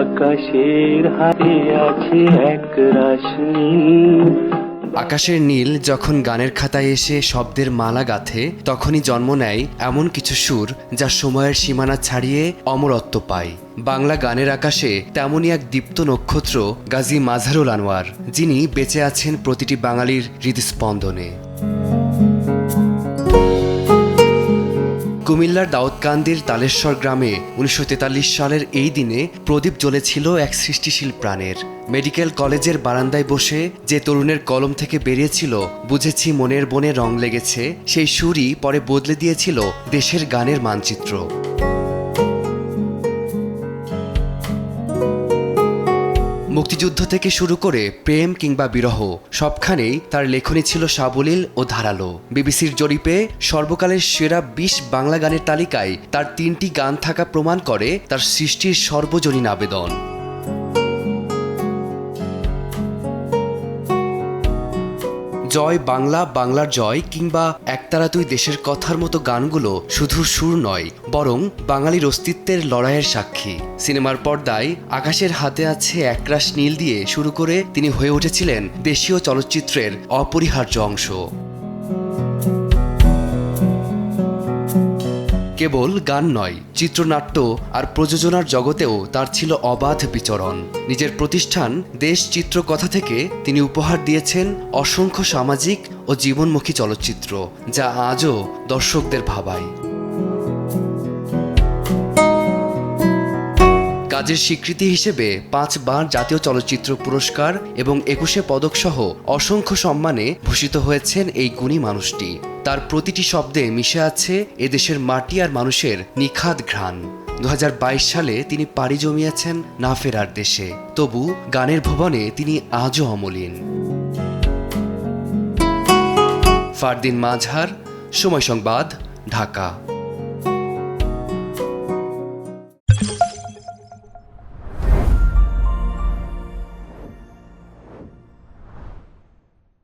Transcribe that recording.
আকাশের হাতে আছে এক রাশ নীল। আকাশের নীল যখন গানের খাতায় এসে শব্দের মালা গাঁথে, তখনই জন্ম নেয় এমন কিছু সুর যা সময়ের সীমানা ছাড়িয়ে অমরত্ব পায়। বাংলা গানের আকাশে তেমনই এক দীপ্ত নক্ষত্র গাজী মাজহারুল আনোয়ার, যিনি বেঁচে আছেন প্রতিটি বাঙালির হৃদস্পন্দনে। কুমিল্লার দাউদকান্দির তালেশ্বর গ্রামে ১৯৪৩ সালের এই দিনে প্রদীপ জ্বলেছিল এক সৃষ্টিশীল প্রাণের। মেডিকেল কলেজের বারান্দায় বসে যে তরুণের কলম থেকে বেরিয়েছিল বুঝেছি মনের বনে রং লেগেছে, সেই সুরই পরে বদলে দিয়েছিল দেশের গানের মানচিত্র। মুক্তিযুদ্ধ থেকে শুরু করে প্রেম কিংবা বিরহ, সবখানেই তার লেখনী ছিল সাবলীল ও ধারালো। বিবিসির জরিপে সর্বকালের সেরা ২০ বাংলা গানের তালিকায় তার ৩টি গান থাকা প্রমাণ করে তার সৃষ্টির সর্বজনীন আবেদন। জয় বাংলা, বাংলার জয় কিংবা একতারা তুই দেশের কথার মতো গানগুলো শুধু সুর নয়, বরং বাঙালির অস্তিত্বের লড়াইয়ের সাক্ষী। সিনেমার পর্দায় আকাশের হাতে আছে একরাশ নীল দিয়ে শুরু করে তিনি হয়ে উঠেছিলেন দেশীয় চলচ্চিত্রের অপরিহার্য অংশ। কেবল গান নয়, চিত্রনাট্য আর প্রযোজনার জগতেও তার ছিল অবাধ বিচরণ। নিজের প্রতিষ্ঠান দেশ চিত্রকথা থেকে তিনি উপহার দিয়েছেন অসংখ্য সামাজিক ও জীবনমুখী চলচ্চিত্র, যা আজও দর্শকদের ভাবায়। কাজের স্বীকৃতি হিসেবে ৫ বার জাতীয় চলচ্চিত্র পুরস্কার এবং ২১ পদকসহ অসংখ্য সম্মানে ভূষিত হয়েছেন এই গুণী মানুষটি। তার প্রতিটি শব্দে মিশে আছে এদেশের মাটি আর মানুষের নিখাদ ঘ্রাণ। ২০২২ সালে তিনি পাড়ি জমিয়েছেন না ফেরার দেশে, তবু গানের ভুবনে তিনি আজও অমলিন। ফারদিন মাজহার, সময় সংবাদ, ঢাকা।